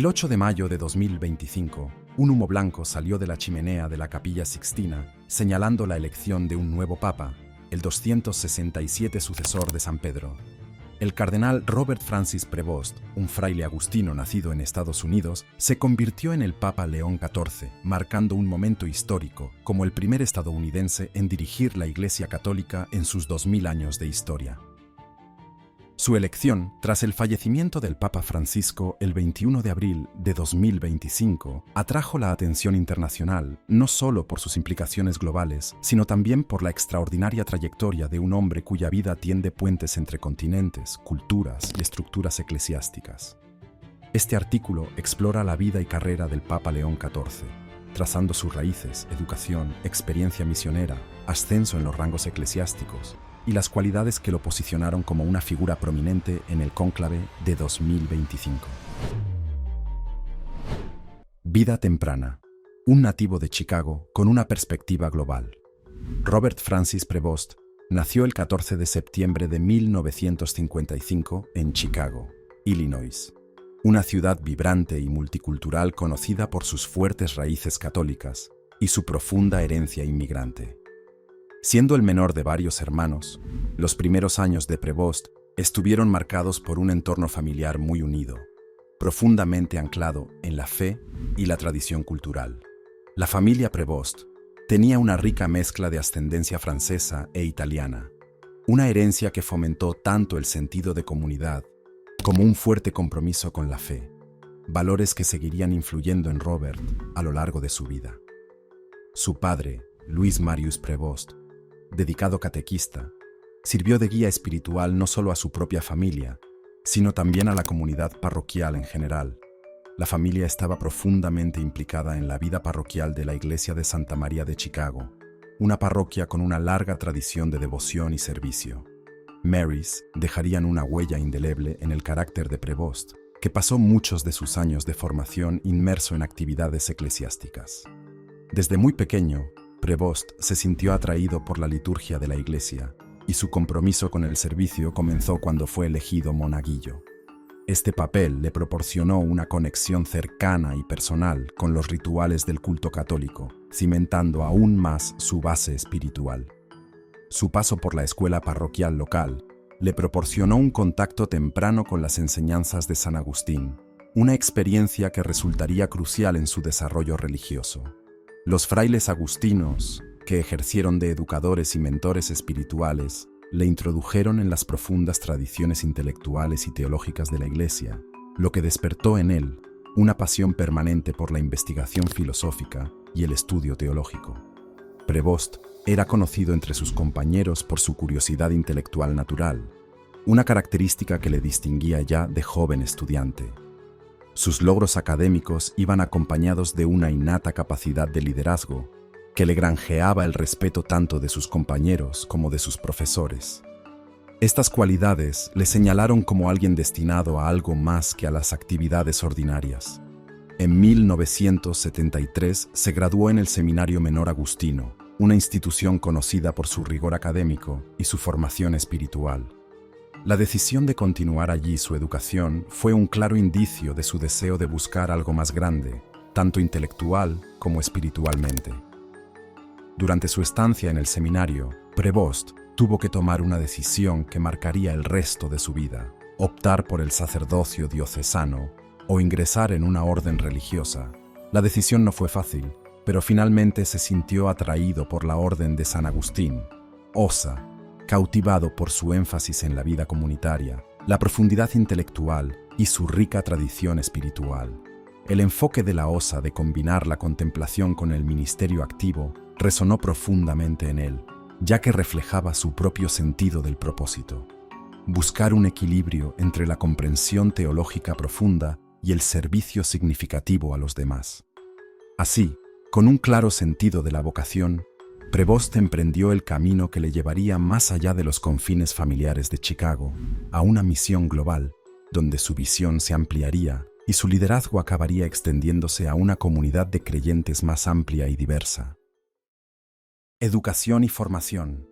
El 8 de mayo de 2025, un humo blanco salió de la chimenea de la Capilla Sixtina, señalando la elección de un nuevo papa, el 267 sucesor de San Pedro. El cardenal Robert Francis Prevost, un fraile agustino nacido en Estados Unidos, se convirtió en el Papa León XIV, marcando un momento histórico como el primer estadounidense en dirigir la Iglesia Católica en sus 2000 años de historia. Su elección, tras el fallecimiento del Papa Francisco el 21 de abril de 2025, atrajo la atención internacional no solo por sus implicaciones globales, sino también por la extraordinaria trayectoria de un hombre cuya vida tiende puentes entre continentes, culturas y estructuras eclesiásticas. Este artículo explora la vida y carrera del Papa León XIV, trazando sus raíces, educación, experiencia misionera, ascenso en los rangos eclesiásticos, y las cualidades que lo posicionaron como una figura prominente en el cónclave de 2025. Vida temprana. Un nativo de Chicago con una perspectiva global. Robert Francis Prevost nació el 14 de septiembre de 1955 en Chicago, Illinois, una ciudad vibrante y multicultural conocida por sus fuertes raíces católicas y su profunda herencia inmigrante. Siendo el menor de varios hermanos, los primeros años de Prevost estuvieron marcados por un entorno familiar muy unido, profundamente anclado en la fe y la tradición cultural. La familia Prevost tenía una rica mezcla de ascendencia francesa e italiana, una herencia que fomentó tanto el sentido de comunidad como un fuerte compromiso con la fe, valores que seguirían influyendo en Robert a lo largo de su vida. Su padre, Louis Marius Prevost, dedicado catequista, sirvió de guía espiritual no solo a su propia familia, sino también a la comunidad parroquial en general. La familia estaba profundamente implicada en la vida parroquial de la Iglesia de Santa María de Chicago, una parroquia con una larga tradición de devoción y servicio. Marys dejarían una huella indeleble en el carácter de Prevost, que pasó muchos de sus años de formación inmerso en actividades eclesiásticas. Desde muy pequeño, Prevost se sintió atraído por la liturgia de la Iglesia y su compromiso con el servicio comenzó cuando fue elegido monaguillo. Este papel le proporcionó una conexión cercana y personal con los rituales del culto católico, cimentando aún más su base espiritual. Su paso por la escuela parroquial local le proporcionó un contacto temprano con las enseñanzas de San Agustín, una experiencia que resultaría crucial en su desarrollo religioso. Los frailes agustinos, que ejercieron de educadores y mentores espirituales, le introdujeron en las profundas tradiciones intelectuales y teológicas de la Iglesia, lo que despertó en él una pasión permanente por la investigación filosófica y el estudio teológico. Prevost era conocido entre sus compañeros por su curiosidad intelectual natural, una característica que le distinguía ya de joven estudiante. Sus logros académicos iban acompañados de una innata capacidad de liderazgo que le granjeaba el respeto tanto de sus compañeros como de sus profesores. Estas cualidades le señalaron como alguien destinado a algo más que a las actividades ordinarias. En 1973 se graduó en el Seminario Menor Agustino, una institución conocida por su rigor académico y su formación espiritual. La decisión de continuar allí su educación fue un claro indicio de su deseo de buscar algo más grande, tanto intelectual como espiritualmente. Durante su estancia en el seminario, Prevost tuvo que tomar una decisión que marcaría el resto de su vida: optar por el sacerdocio diocesano o ingresar en una orden religiosa. La decisión no fue fácil, pero finalmente se sintió atraído por la Orden de San Agustín, OSA, cautivado por su énfasis en la vida comunitaria, la profundidad intelectual y su rica tradición espiritual. El enfoque de la OSA de combinar la contemplación con el ministerio activo resonó profundamente en él, ya que reflejaba su propio sentido del propósito: buscar un equilibrio entre la comprensión teológica profunda y el servicio significativo a los demás. Así, con un claro sentido de la vocación, Prevost emprendió el camino que le llevaría más allá de los confines familiares de Chicago, a una misión global, donde su visión se ampliaría y su liderazgo acabaría extendiéndose a una comunidad de creyentes más amplia y diversa. Educación y formación.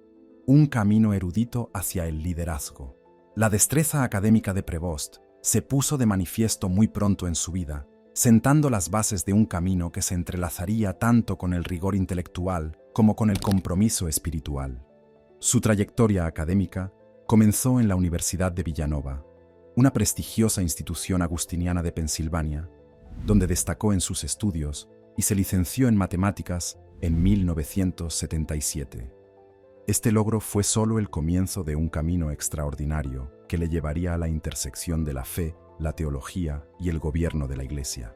Un camino erudito hacia el liderazgo. La destreza académica de Prevost se puso de manifiesto muy pronto en su vida, sentando las bases de un camino que se entrelazaría tanto con el rigor intelectual como con el compromiso espiritual. Su trayectoria académica comenzó en la Universidad de Villanova, una prestigiosa institución agustiniana de Pensilvania, donde destacó en sus estudios y se licenció en matemáticas en 1977. Este logro fue solo el comienzo de un camino extraordinario que le llevaría a la intersección de la fe, la teología y el gobierno de la Iglesia.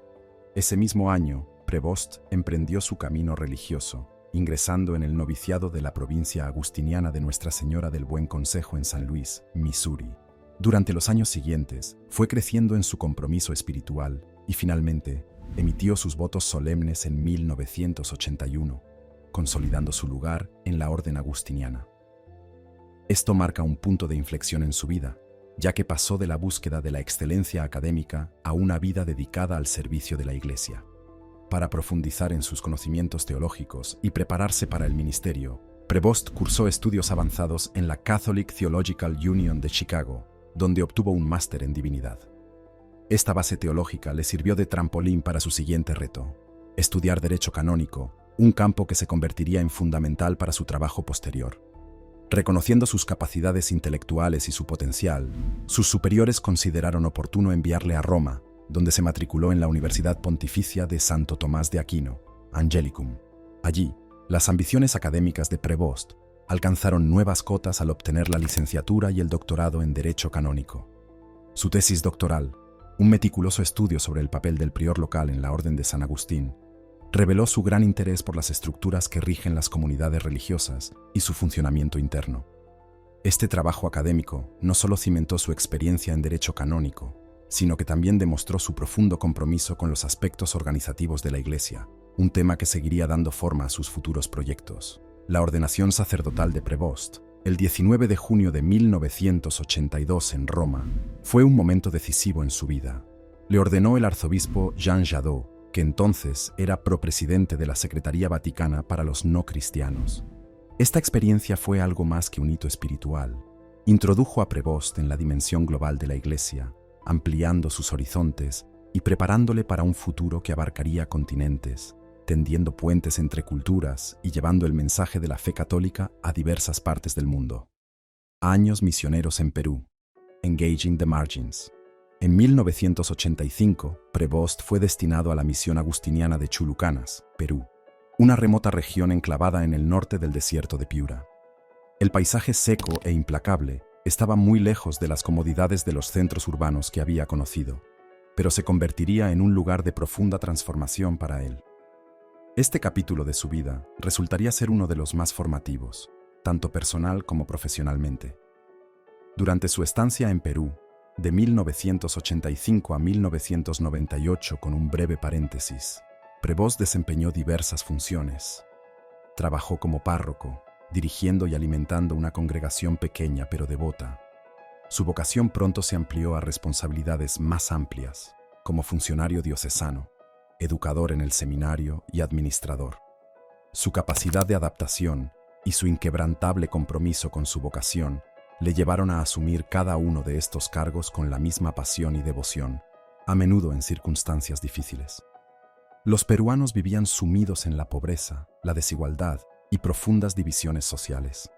Ese mismo año, Prevost emprendió su camino religioso, ingresando en el noviciado de la provincia agustiniana de Nuestra Señora del Buen Consejo en San Luis, Missouri. Durante los años siguientes, fue creciendo en su compromiso espiritual y finalmente emitió sus votos solemnes en 1981, consolidando su lugar en la orden agustiniana. Esto marca un punto de inflexión en su vida, ya que pasó de la búsqueda de la excelencia académica a una vida dedicada al servicio de la Iglesia. Para profundizar en sus conocimientos teológicos y prepararse para el ministerio, Prevost cursó estudios avanzados en la Catholic Theological Union de Chicago, donde obtuvo un máster en divinidad. Esta base teológica le sirvió de trampolín para su siguiente reto: estudiar derecho canónico, un campo que se convertiría en fundamental para su trabajo posterior. Reconociendo sus capacidades intelectuales y su potencial, sus superiores consideraron oportuno enviarle a Roma, donde se matriculó en la Universidad Pontificia de Santo Tomás de Aquino, Angelicum. Allí, las ambiciones académicas de Prevost alcanzaron nuevas cotas al obtener la licenciatura y el doctorado en Derecho Canónico. Su tesis doctoral, un meticuloso estudio sobre el papel del prior local en la Orden de San Agustín, reveló su gran interés por las estructuras que rigen las comunidades religiosas y su funcionamiento interno. Este trabajo académico no solo cimentó su experiencia en derecho canónico, sino que también demostró su profundo compromiso con los aspectos organizativos de la Iglesia, un tema que seguiría dando forma a sus futuros proyectos. La ordenación sacerdotal de Prevost, el 19 de junio de 1982 en Roma, fue un momento decisivo en su vida. Le ordenó el arzobispo Jean Jadot, que entonces era propresidente de la Secretaría Vaticana para los no cristianos. Esta experiencia fue algo más que un hito espiritual. Introdujo a Prevost en la dimensión global de la Iglesia, ampliando sus horizontes y preparándole para un futuro que abarcaría continentes, tendiendo puentes entre culturas y llevando el mensaje de la fe católica a diversas partes del mundo. Años misioneros en Perú. Engaging the Margins. En 1985, Prevost fue destinado a la misión agustiniana de Chulucanas, Perú, una remota región enclavada en el norte del desierto de Piura. El paisaje seco e implacable estaba muy lejos de las comodidades de los centros urbanos que había conocido, pero se convertiría en un lugar de profunda transformación para él. Este capítulo de su vida resultaría ser uno de los más formativos, tanto personal como profesionalmente. Durante su estancia en Perú, de 1985 a 1998, con un breve paréntesis, Prevost desempeñó diversas funciones. Trabajó como párroco, dirigiendo y alimentando una congregación pequeña pero devota. Su vocación pronto se amplió a responsabilidades más amplias, como funcionario diocesano, educador en el seminario y administrador. Su capacidad de adaptación y su inquebrantable compromiso con su vocación le llevaron a asumir cada uno de estos cargos con la misma pasión y devoción, a menudo en circunstancias difíciles. Los peruanos vivían sumidos en la pobreza, la desigualdad y profundas divisiones sociales.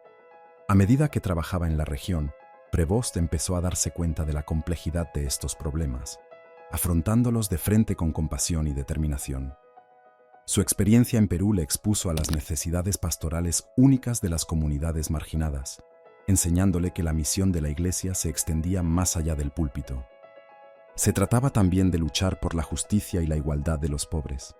A medida que trabajaba en la región, Prevost empezó a darse cuenta de la complejidad de estos problemas, afrontándolos de frente con compasión y determinación. Su experiencia en Perú le expuso a las necesidades pastorales únicas de las comunidades marginadas, enseñándole que la misión de la Iglesia se extendía más allá del púlpito. Se trataba también de luchar por la justicia y la igualdad de los pobres.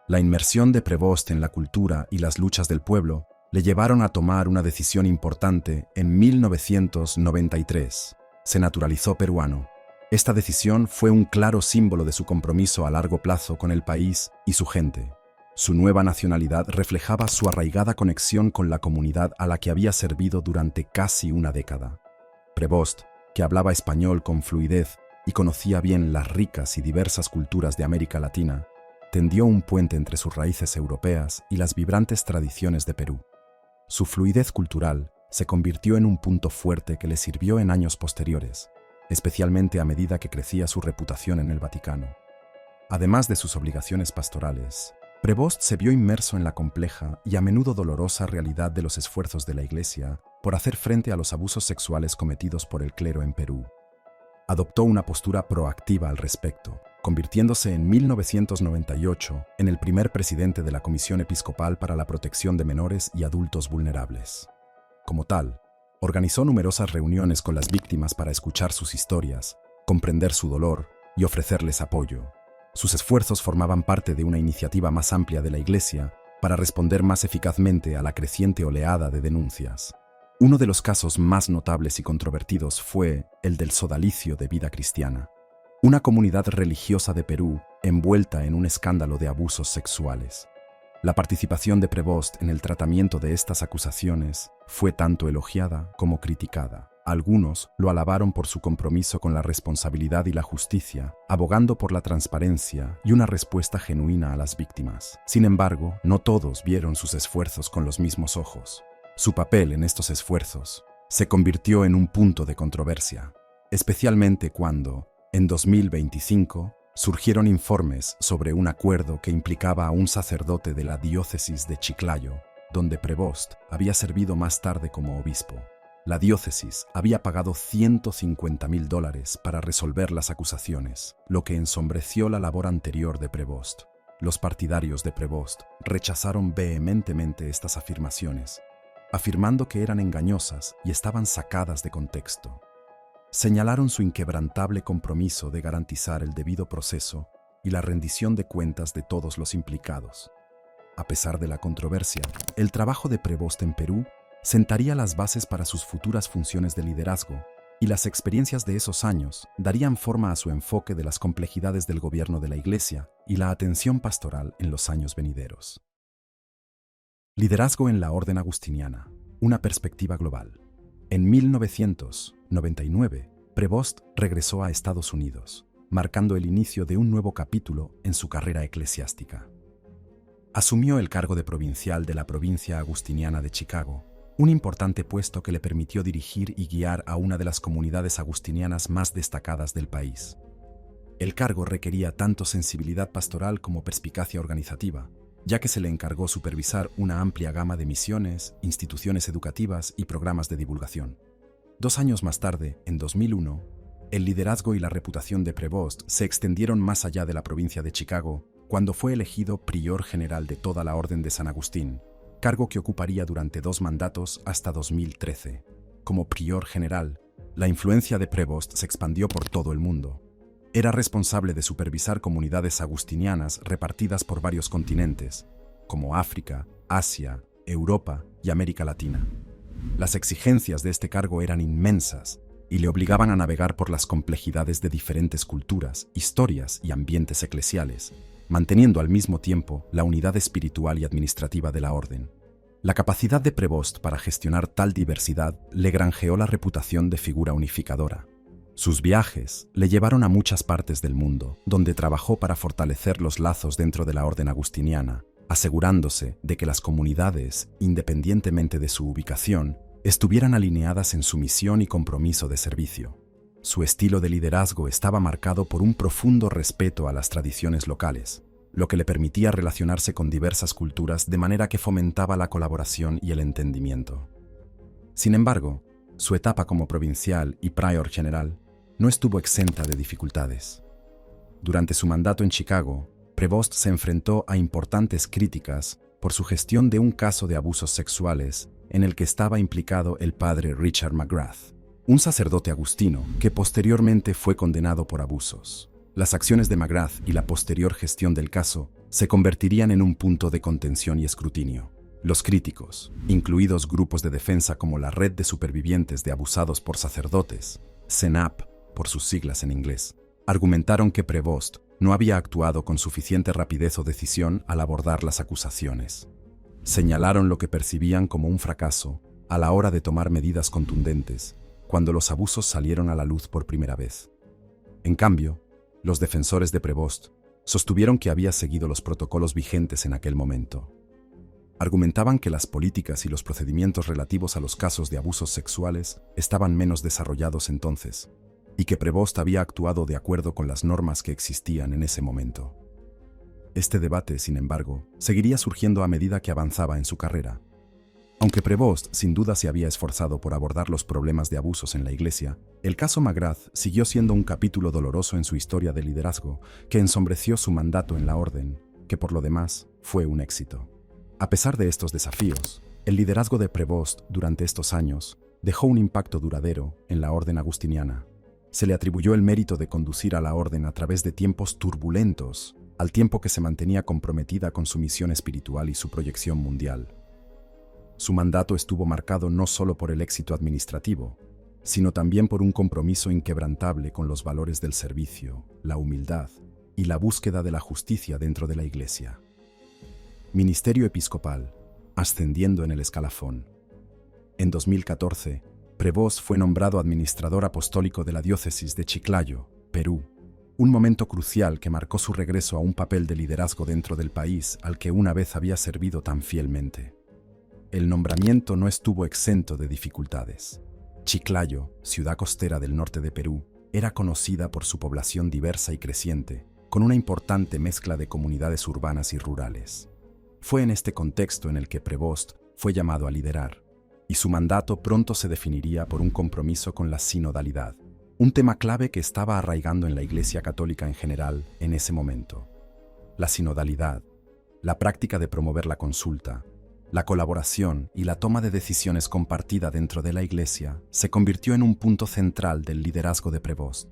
La inmersión de Prevost en la cultura y las luchas del pueblo le llevaron a tomar una decisión importante en 1993. Se naturalizó peruano. Esta decisión fue un claro símbolo de su compromiso a largo plazo con el país y su gente. Su nueva nacionalidad reflejaba su arraigada conexión con la comunidad a la que había servido durante casi una década. Prevost, que hablaba español con fluidez y conocía bien las ricas y diversas culturas de América Latina, tendió un puente entre sus raíces europeas y las vibrantes tradiciones de Perú. Su fluidez cultural se convirtió en un punto fuerte que le sirvió en años posteriores, especialmente a medida que crecía su reputación en el Vaticano. Además de sus obligaciones pastorales, Prevost se vio inmerso en la compleja y a menudo dolorosa realidad de los esfuerzos de la Iglesia por hacer frente a los abusos sexuales cometidos por el clero en Perú. Adoptó una postura proactiva al respecto, convirtiéndose en 1998 en el primer presidente de la Comisión Episcopal para la Protección de Menores y Adultos Vulnerables. Como tal, organizó numerosas reuniones con las víctimas para escuchar sus historias, comprender su dolor y ofrecerles apoyo. Sus esfuerzos formaban parte de una iniciativa más amplia de la Iglesia para responder más eficazmente a la creciente oleada de denuncias. Uno de los casos más notables y controvertidos fue el del Sodalicio de Vida Cristiana, una comunidad religiosa de Perú envuelta en un escándalo de abusos sexuales. La participación de Prevost en el tratamiento de estas acusaciones fue tanto elogiada como criticada. Algunos lo alabaron por su compromiso con la responsabilidad y la justicia, abogando por la transparencia y una respuesta genuina a las víctimas. Sin embargo, no todos vieron sus esfuerzos con los mismos ojos. Su papel en estos esfuerzos se convirtió en un punto de controversia, especialmente cuando, en 2025, surgieron informes sobre un acuerdo que implicaba a un sacerdote de la diócesis de Chiclayo, donde Prevost había servido más tarde como obispo. La diócesis había pagado $150,000 para resolver las acusaciones, lo que ensombreció la labor anterior de Prevost. Los partidarios de Prevost rechazaron vehementemente estas afirmaciones, afirmando que eran engañosas y estaban sacadas de contexto. Señalaron su inquebrantable compromiso de garantizar el debido proceso y la rendición de cuentas de todos los implicados. A pesar de la controversia, el trabajo de Prevost en Perú sentaría las bases para sus futuras funciones de liderazgo, y las experiencias de esos años darían forma a su enfoque de las complejidades del gobierno de la Iglesia y la atención pastoral en los años venideros. Liderazgo en la Orden Agustiniana, una perspectiva global. En 1999, Prevost regresó a Estados Unidos, marcando el inicio de un nuevo capítulo en su carrera eclesiástica. Asumió el cargo de provincial de la provincia agustiniana de Chicago, un importante puesto que le permitió dirigir y guiar a una de las comunidades agustinianas más destacadas del país. El cargo requería tanto sensibilidad pastoral como perspicacia organizativa, ya que se le encargó supervisar una amplia gama de misiones, instituciones educativas y programas de divulgación. 2 años más tarde, en 2001, el liderazgo y la reputación de Prevost se extendieron más allá de la provincia de Chicago cuando fue elegido prior general de toda la Orden de San Agustín, cargo que ocuparía durante 2 mandatos hasta 2013. Como prior general, la influencia de Prevost se expandió por todo el mundo. Era responsable de supervisar comunidades agustinianas repartidas por varios continentes, como África, Asia, Europa y América Latina. Las exigencias de este cargo eran inmensas y le obligaban a navegar por las complejidades de diferentes culturas, historias y ambientes eclesiales, manteniendo al mismo tiempo la unidad espiritual y administrativa de la orden. La capacidad de Prevost para gestionar tal diversidad le granjeó la reputación de figura unificadora. Sus viajes le llevaron a muchas partes del mundo, donde trabajó para fortalecer los lazos dentro de la orden agustiniana, asegurándose de que las comunidades, independientemente de su ubicación, estuvieran alineadas en su misión y compromiso de servicio. Su estilo de liderazgo estaba marcado por un profundo respeto a las tradiciones locales, lo que le permitía relacionarse con diversas culturas de manera que fomentaba la colaboración y el entendimiento. Sin embargo, su etapa como provincial y prior general no estuvo exenta de dificultades. Durante su mandato en Chicago, Prevost se enfrentó a importantes críticas por su gestión de un caso de abusos sexuales en el que estaba implicado el padre Richard McGrath, un sacerdote agustino que posteriormente fue condenado por abusos. Las acciones de McGrath y la posterior gestión del caso se convertirían en un punto de contención y escrutinio. Los críticos, incluidos grupos de defensa como la Red de Supervivientes de Abusados por Sacerdotes, CENAP, por sus siglas en inglés, argumentaron que Prevost no había actuado con suficiente rapidez o decisión al abordar las acusaciones. Señalaron lo que percibían como un fracaso a la hora de tomar medidas contundentes cuando los abusos salieron a la luz por primera vez. En cambio, los defensores de Prevost sostuvieron que había seguido los protocolos vigentes en aquel momento. Argumentaban que las políticas y los procedimientos relativos a los casos de abusos sexuales estaban menos desarrollados entonces, y que Prevost había actuado de acuerdo con las normas que existían en ese momento. Este debate, sin embargo, seguiría surgiendo a medida que avanzaba en su carrera. Aunque Prevost sin duda se había esforzado por abordar los problemas de abusos en la Iglesia, el caso McGrath siguió siendo un capítulo doloroso en su historia de liderazgo que ensombreció su mandato en la orden, que por lo demás fue un éxito. A pesar de estos desafíos, el liderazgo de Prevost durante estos años dejó un impacto duradero en la orden agustiniana. Se le atribuyó el mérito de conducir a la orden a través de tiempos turbulentos, al tiempo que se mantenía comprometida con su misión espiritual y su proyección mundial. Su mandato estuvo marcado no solo por el éxito administrativo, sino también por un compromiso inquebrantable con los valores del servicio, la humildad y la búsqueda de la justicia dentro de la Iglesia. Ministerio episcopal, ascendiendo en el escalafón. En 2014, Prevost fue nombrado administrador apostólico de la diócesis de Chiclayo, Perú, un momento crucial que marcó su regreso a un papel de liderazgo dentro del país al que una vez había servido tan fielmente. El nombramiento no estuvo exento de dificultades. Chiclayo, ciudad costera del norte de Perú, era conocida por su población diversa y creciente, con una importante mezcla de comunidades urbanas y rurales. Fue en este contexto en el que Prevost fue llamado a liderar, y su mandato pronto se definiría por un compromiso con la sinodalidad, un tema clave que estaba arraigando en la Iglesia Católica en general en ese momento. La sinodalidad, la práctica de promover la consulta, la colaboración y la toma de decisiones compartida dentro de la Iglesia se convirtió en un punto central del liderazgo de Prevost.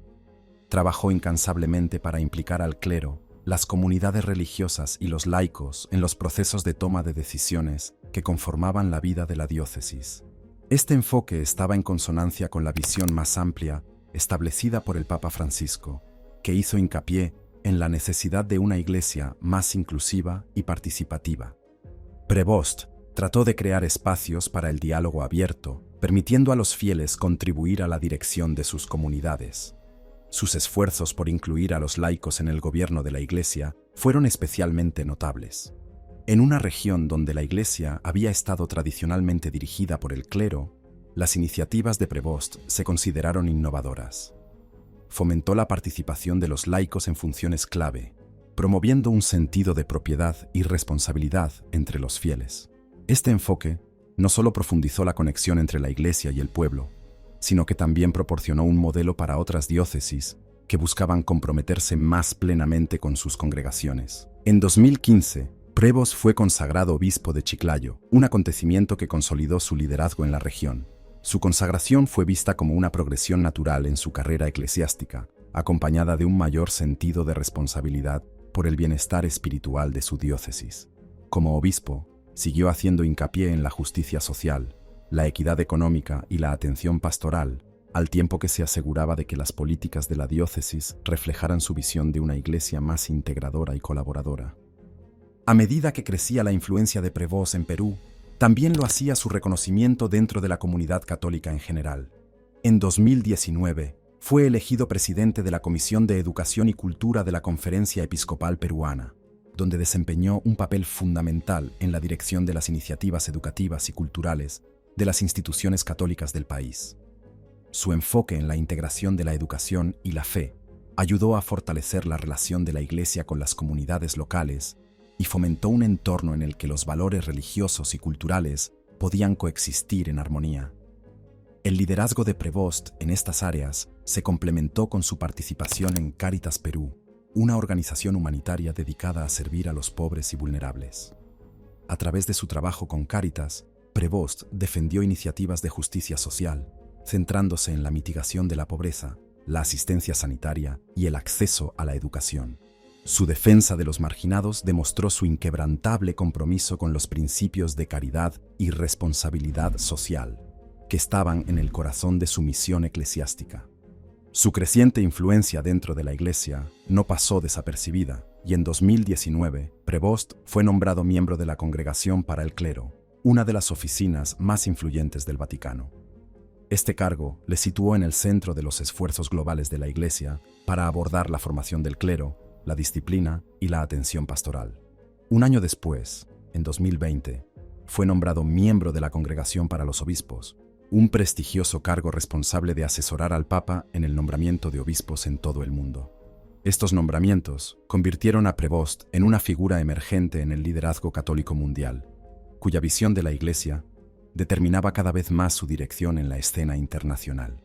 Trabajó incansablemente para implicar al clero, las comunidades religiosas y los laicos en los procesos de toma de decisiones que conformaban la vida de la diócesis. Este enfoque estaba en consonancia con la visión más amplia establecida por el Papa Francisco, que hizo hincapié en la necesidad de una Iglesia más inclusiva y participativa. Prevost trató de crear espacios para el diálogo abierto, permitiendo a los fieles contribuir a la dirección de sus comunidades. Sus esfuerzos por incluir a los laicos en el gobierno de la Iglesia fueron especialmente notables. En una región donde la Iglesia había estado tradicionalmente dirigida por el clero, las iniciativas de Prevost se consideraron innovadoras. Fomentó la participación de los laicos en funciones clave, promoviendo un sentido de propiedad y responsabilidad entre los fieles. Este enfoque no solo profundizó la conexión entre la Iglesia y el pueblo, sino que también proporcionó un modelo para otras diócesis que buscaban comprometerse más plenamente con sus congregaciones. En 2015, Prevost fue consagrado obispo de Chiclayo, un acontecimiento que consolidó su liderazgo en la región. Su consagración fue vista como una progresión natural en su carrera eclesiástica, acompañada de un mayor sentido de responsabilidad por el bienestar espiritual de su diócesis. Como obispo, siguió haciendo hincapié en la justicia social, la equidad económica y la atención pastoral, al tiempo que se aseguraba de que las políticas de la diócesis reflejaran su visión de una iglesia más integradora y colaboradora. A medida que crecía la influencia de Prevost en Perú, también lo hacía su reconocimiento dentro de la comunidad católica en general. En 2019, fue elegido presidente de la Comisión de Educación y Cultura de la Conferencia Episcopal Peruana, donde desempeñó un papel fundamental en la dirección de las iniciativas educativas y culturales de las instituciones católicas del país. Su enfoque en la integración de la educación y la fe ayudó a fortalecer la relación de la Iglesia con las comunidades locales y fomentó un entorno en el que los valores religiosos y culturales podían coexistir en armonía. El liderazgo de Prevost en estas áreas se complementó con su participación en Cáritas Perú, una organización humanitaria dedicada a servir a los pobres y vulnerables. A través de su trabajo con Cáritas, Prevost defendió iniciativas de justicia social, centrándose en la mitigación de la pobreza, la asistencia sanitaria y el acceso a la educación. Su defensa de los marginados demostró su inquebrantable compromiso con los principios de caridad y responsabilidad social, que estaban en el corazón de su misión eclesiástica. Su creciente influencia dentro de la Iglesia no pasó desapercibida, y en 2019, Prevost fue nombrado miembro de la Congregación para el Clero, una de las oficinas más influyentes del Vaticano. Este cargo le situó en el centro de los esfuerzos globales de la Iglesia para abordar la formación del clero, la disciplina y la atención pastoral. Un año después, en 2020, fue nombrado miembro de la Congregación para los Obispos, un prestigioso cargo responsable de asesorar al Papa en el nombramiento de obispos en todo el mundo. Estos nombramientos convirtieron a Prevost en una figura emergente en el liderazgo católico mundial, cuya visión de la Iglesia determinaba cada vez más su dirección en la escena internacional.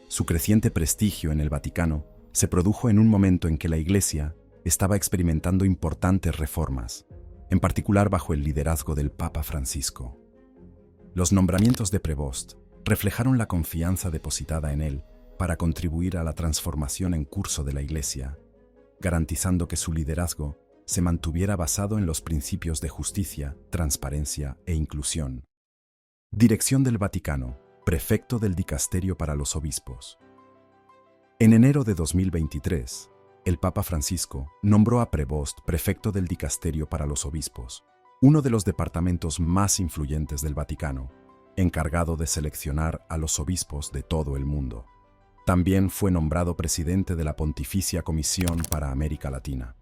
Su creciente prestigio en el Vaticano se produjo en un momento en que la Iglesia estaba experimentando importantes reformas, en particular bajo el liderazgo del Papa Francisco. Los nombramientos de Prevost reflejaron la confianza depositada en él para contribuir a la transformación en curso de la Iglesia, garantizando que su liderazgo se mantuviera basado en los principios de justicia, transparencia e inclusión. Dirección del Vaticano, prefecto del Dicasterio para los Obispos. En enero de 2023, el Papa Francisco nombró a Prevost prefecto del Dicasterio para los Obispos, uno de los departamentos más influyentes del Vaticano, encargado de seleccionar a los obispos de todo el mundo. También fue nombrado presidente de la Pontificia Comisión para América Latina.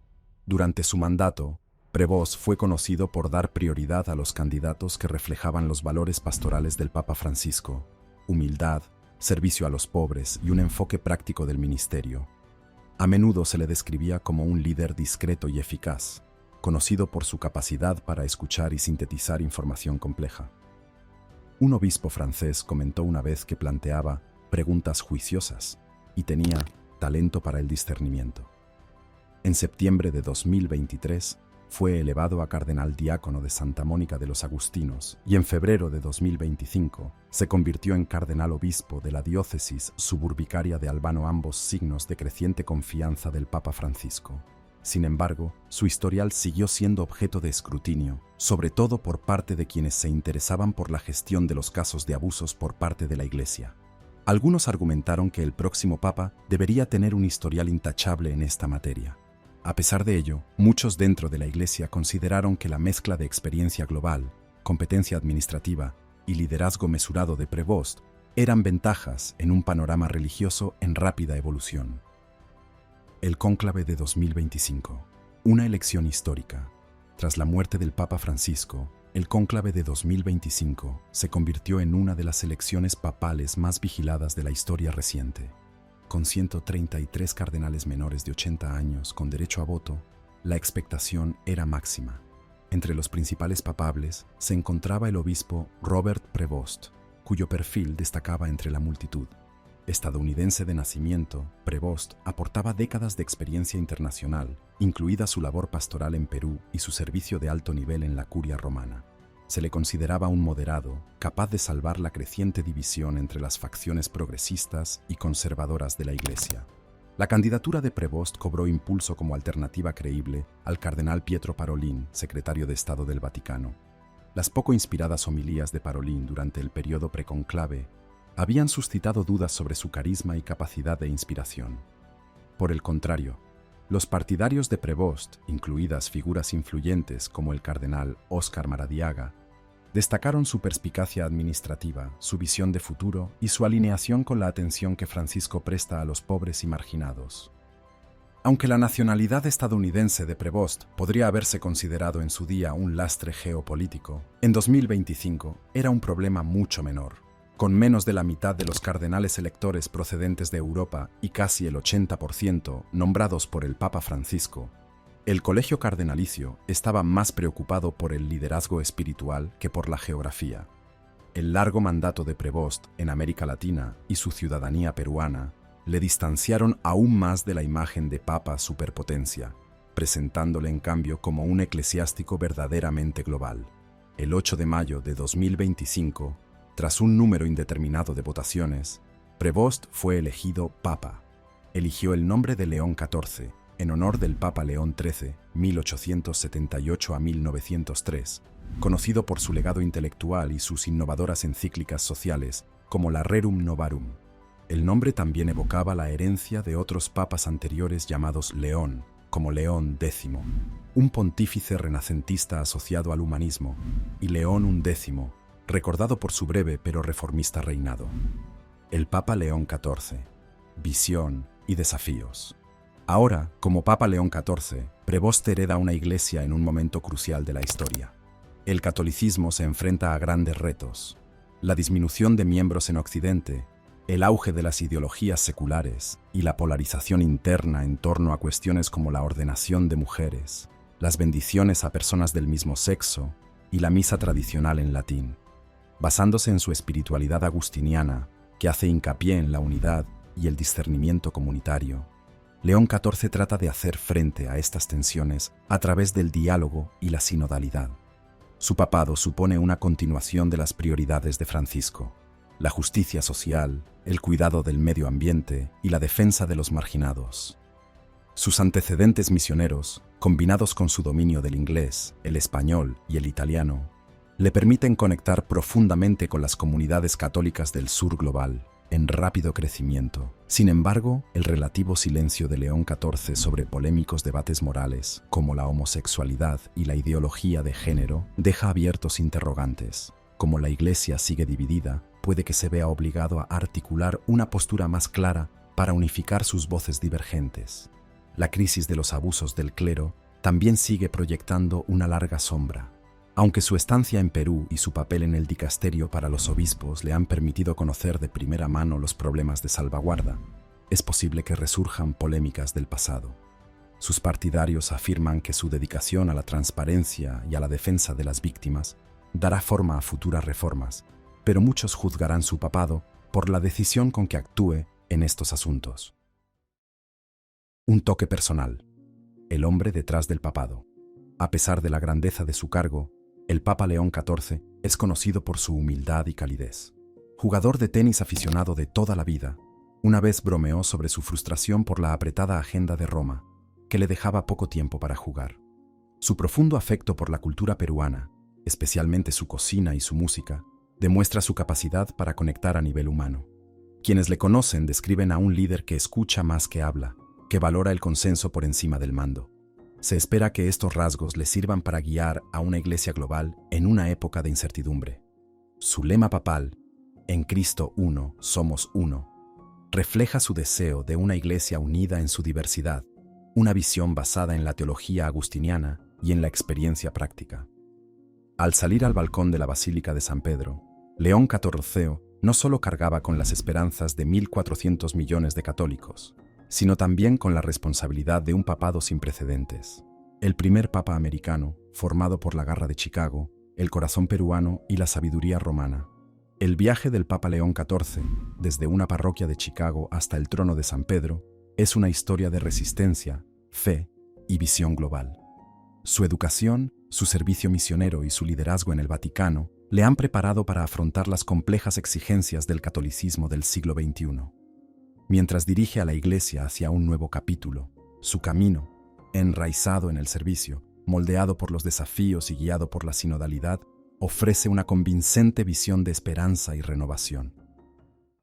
Durante su mandato, Prevost fue conocido por dar prioridad a los candidatos que reflejaban los valores pastorales del Papa Francisco: humildad, servicio a los pobres y un enfoque práctico del ministerio. A menudo se le describía como un líder discreto y eficaz, conocido por su capacidad para escuchar y sintetizar información compleja. Un obispo francés comentó una vez que planteaba preguntas juiciosas y tenía talento para el discernimiento. En septiembre de 2023 fue elevado a cardenal diácono de Santa Mónica de los Agustinos y en febrero de 2025 se convirtió en cardenal obispo de la diócesis suburbicaria de Albano, ambos signos de creciente confianza del Papa Francisco. Sin embargo, su historial siguió siendo objeto de escrutinio, sobre todo por parte de quienes se interesaban por la gestión de los casos de abusos por parte de la Iglesia. Algunos argumentaron que el próximo Papa debería tener un historial intachable en esta materia. A pesar de ello, muchos dentro de la Iglesia consideraron que la mezcla de experiencia global, competencia administrativa y liderazgo mesurado de Prevost eran ventajas en un panorama religioso en rápida evolución. El cónclave de 2025, una elección histórica. Tras la muerte del Papa Francisco, el cónclave de 2025 se convirtió en una de las elecciones papales más vigiladas de la historia reciente. Con 133 cardenales menores de 80 años con derecho a voto, la expectación era máxima. Entre los principales papables se encontraba el obispo Robert Prevost, cuyo perfil destacaba entre la multitud. Estadounidense de nacimiento, Prevost aportaba décadas de experiencia internacional, incluida su labor pastoral en Perú y su servicio de alto nivel en la curia romana. Se le consideraba un moderado, capaz de salvar la creciente división entre las facciones progresistas y conservadoras de la Iglesia. La candidatura de Prevost cobró impulso como alternativa creíble al cardenal Pietro Parolin, secretario de Estado del Vaticano. Las poco inspiradas homilías de Parolin durante el periodo preconclave habían suscitado dudas sobre su carisma y capacidad de inspiración. Por el contrario, los partidarios de Prevost, incluidas figuras influyentes como el cardenal Óscar Maradiaga, destacaron su perspicacia administrativa, su visión de futuro y su alineación con la atención que Francisco presta a los pobres y marginados. Aunque la nacionalidad estadounidense de Prevost podría haberse considerado en su día un lastre geopolítico, en 2025 era un problema mucho menor. Con menos de la mitad de los cardenales electores procedentes de Europa y casi el 80% nombrados por el Papa Francisco, el colegio cardenalicio estaba más preocupado por el liderazgo espiritual que por la geografía. El largo mandato de Prevost en América Latina y su ciudadanía peruana le distanciaron aún más de la imagen de Papa superpotencia, presentándole en cambio como un eclesiástico verdaderamente global. El 8 de mayo de 2025, tras un número indeterminado de votaciones, Prevost fue elegido Papa. Eligió el nombre de León XIV, en honor del Papa León XIII, 1878 a 1903, conocido por su legado intelectual y sus innovadoras encíclicas sociales, como la Rerum Novarum. El nombre también evocaba la herencia de otros papas anteriores llamados León, como León X, un pontífice renacentista asociado al humanismo, y León XI, recordado por su breve pero reformista reinado. El Papa León XIV, visión y desafíos. Ahora, como Papa León XIV, Prevost hereda una iglesia en un momento crucial de la historia. El catolicismo se enfrenta a grandes retos. La disminución de miembros en Occidente, el auge de las ideologías seculares y la polarización interna en torno a cuestiones como la ordenación de mujeres, las bendiciones a personas del mismo sexo y la misa tradicional en latín. Basándose en su espiritualidad agustiniana, que hace hincapié en la unidad y el discernimiento comunitario, León XIV trata de hacer frente a estas tensiones a través del diálogo y la sinodalidad. Su papado supone una continuación de las prioridades de Francisco: la justicia social, el cuidado del medio ambiente y la defensa de los marginados. Sus antecedentes misioneros, combinados con su dominio del inglés, el español y el italiano, le permiten conectar profundamente con las comunidades católicas del sur global, en rápido crecimiento. Sin embargo, el relativo silencio de León XIV sobre polémicos debates morales, como la homosexualidad y la ideología de género, deja abiertos interrogantes. Como la Iglesia sigue dividida, puede que se vea obligado a articular una postura más clara para unificar sus voces divergentes. La crisis de los abusos del clero también sigue proyectando una larga sombra. Aunque su estancia en Perú y su papel en el dicasterio para los obispos le han permitido conocer de primera mano los problemas de salvaguarda, es posible que resurjan polémicas del pasado. Sus partidarios afirman que su dedicación a la transparencia y a la defensa de las víctimas dará forma a futuras reformas, pero muchos juzgarán su papado por la decisión con que actúe en estos asuntos. Un toque personal. El hombre detrás del papado. A pesar de la grandeza de su cargo, el Papa León XIV es conocido por su humildad y calidez. Jugador de tenis aficionado de toda la vida, una vez bromeó sobre su frustración por la apretada agenda de Roma, que le dejaba poco tiempo para jugar. Su profundo afecto por la cultura peruana, especialmente su cocina y su música, demuestra su capacidad para conectar a nivel humano. Quienes le conocen describen a un líder que escucha más que habla, que valora el consenso por encima del mando. Se espera que estos rasgos le sirvan para guiar a una iglesia global en una época de incertidumbre. Su lema papal, "En Cristo uno, somos uno", refleja su deseo de una iglesia unida en su diversidad, una visión basada en la teología agustiniana y en la experiencia práctica. Al salir al balcón de la Basílica de San Pedro, León XIV no solo cargaba con las esperanzas de 1.400 millones de católicos, sino también con la responsabilidad de un papado sin precedentes. El primer papa americano, formado por la garra de Chicago, el corazón peruano y la sabiduría romana. El viaje del Papa León XIV, desde una parroquia de Chicago hasta el trono de San Pedro, es una historia de resistencia, fe y visión global. Su educación, su servicio misionero y su liderazgo en el Vaticano le han preparado para afrontar las complejas exigencias del catolicismo del siglo XXI. Mientras dirige a la Iglesia hacia un nuevo capítulo, su camino, enraizado en el servicio, moldeado por los desafíos y guiado por la sinodalidad, ofrece una convincente visión de esperanza y renovación.